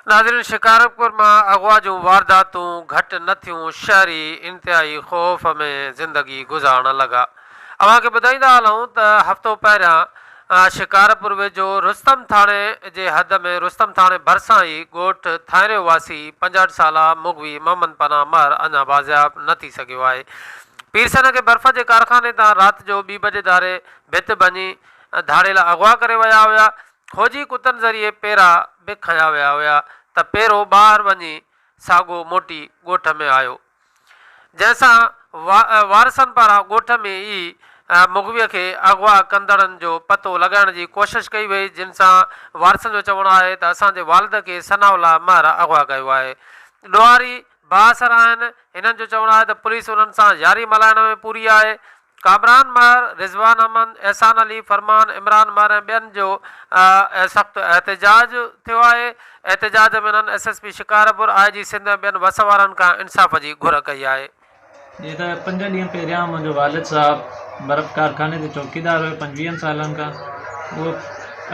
नाज़रीन, शिकारपुर में अगवा जूं वारदातूं घटि न थियूं। शहरी इंतिहाई ख़ौफ़ में ज़िंदगी गुज़ारण लॻा। अव्हांखे ॿुधाईंदा हलूं त हफ़्तो पहिरियां शिकारपुर वेझो रुस्तम थाणे जे हद में रुस्तम थाणे भरिसां ई ॻोठ थाइरियो वासी 65 साला मुगवी मोहम्मद पनाह मर अञा बाज़ियाब न थी सघियो आहे। पीरसन खे बर्फ़ जे कारखाने तां राति जो 2 बजे धारे भित भञी धाड़े लाइ अगवा करे विया हुआ। खोजी कुतनि ज़रिए पेरा बि खंया विया हुआ त पेरो ॿाहिरि वञी साॻो मोटी ॻोठ में आयो, जंहिंसां वारसनि पारां ॻोठ में ई मुगवीअ खे अगवा कंदड़नि जो पतो लॻाइण जी कोशिशि कई वई, जिन सां वारसनि जो चवणु आहे त असांजे वालिद खे सनाउल्लाह मर अगवा कयो आहे। ॾोहारी बासर आहिनि। हिननि जो चवणु आहे त पुलिस उन्हनि सां यारी मल्हाइण में पूरी आहे। कामरान मर, रिज़वान अहमद, एहसान अली, फरमान, इमरान मर ऐं ॿियनि जो सख़्तु एहतजाज थियो आहे। एहतजाज में उन्हनि SSP शिकारपुर, IG सिंध ऐं ॿियनि वस वारनि खां इंसाफ़ जी घुर कई आहे। ये तो 5 ॾींहं पहिरियां मुंहिंजो वालिद साहब बर्फ़ कारखाने ते चौकीदार हुयो 25 सालनि खां। वो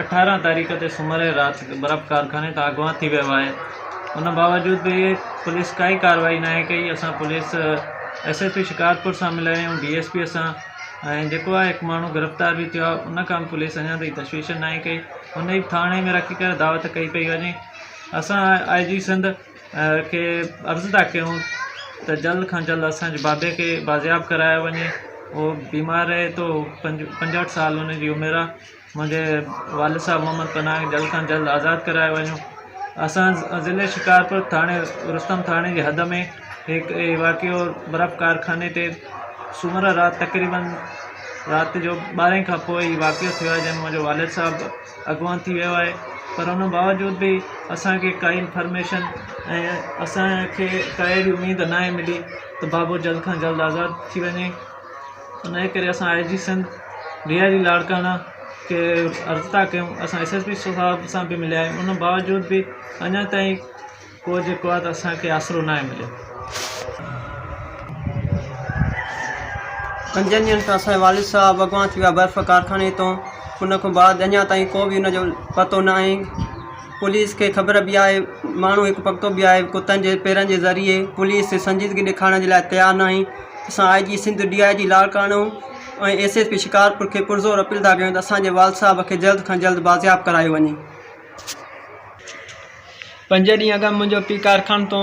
18 तारीख़ ते सूमर राति बर्फ़ कारखाने तां अगवा थी वियो आहे। उन बावजूद भी पुलिस काई कार्रवाई न कई। असां पुलिस SSP शिकारपुर सां मिलिया आहियूं, DSP सां, ऐं जेको आहे हिकु माण्हू गिरफ़्तार भी थियो आहे। उन खां पुलिस अञा ताईं तशवीश न कई। उन ई थाणे में रखी करे दावत कई पई वञे। असां IG सिंध के अर्ज़ु था कयूं त जल्द खां जल्द असांजे बाबे के बाज़ियाब कराया वञे। वो बीमार रहे तो 65 साल उन जी उमिरि आहे। मुंहिंजे वालिद साहब मोहम्मद पनाह जल्द खां जल्द आज़ाद कराया वञो। असां ज़िले शिकारपुर थाणे रुस्तम थाणे जी हद में हिकु वाक़ियो बर्फ़ कारखाने ते सूमर राति तक़रीबन राति जो 12 खां पोइ ही वाक़ियो थियो आहे, जंहिंमें मुंहिंजो वालिद साहब अगवा थी वियो आहे। पर उन बावजूद भी असांखे काई इंफॉर्मेशन ऐं असांखे काई अहिड़ी उम्मीद न आहे मिली त बाबो जल्द खां जल्द आज़ाद थी वञे। उन जे करे असां IG सिंध DIG लाड़काना के अर्ज़ु था कयूं। असां SSP साहब सां बि मिलिया आहियूं। उन बावजूद भी अञा ताईं को जेको आहे त असांखे आसिरो न आहे मिलियो। 5 ॾींहंनि खां असांजे वालिद साहब अगवा थी विया बर्फ़ कारखाने तो। उन खां बाद अञा ताईं को भी उनजो पतो न आहे। पुलिस के ख़बर भी आहे, माण्हू हिकु पतो भी आहे, कुतनि जे पेरनि जे ज़रिए पुलिस संजीदगी ॾेखारण जे लाइ तयारु न आहे। असां IG सिंध DIG लाड़कानो ऐं SSP शिकारपुर खे पुरज़ोर अपील था कयूं त असांजे वालिद साहब खे जल्द खां जल्द बाज़ियाब करायो वञे। 5 ॾींहं अॻु मुंहिंजो पीउ कारखाने तो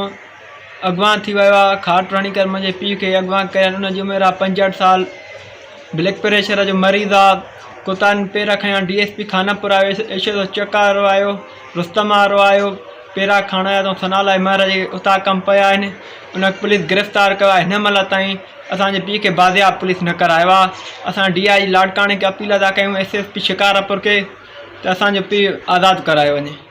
अगवा थी वियो आहे। खाट हणी करे मुंहिंजे पीउ खे अगवा कयनि। उन जी उमिरि आहे 65 साल। ब्लड प्रेशर जो मरीज़ आहे। कुतनि पेर खयां। DSP खानापुर आयो, एशो चक्का वारो आयो, रुस्तम वारो आयो, पेरा खणाया तो सनाउल्लाह मर जे उतां कम पिया आहिनि। उन पुलिस गिरफ़्तार कयो आहे। हिन महिल ताईं असांजे पीउ खे बाज़ियाब पुलिस न करायो आहे। असां DIG लाड़काने खे अपील था कयूं SSP शिकारपुर खे त असांजो पीउ आज़ादु करायो वञे।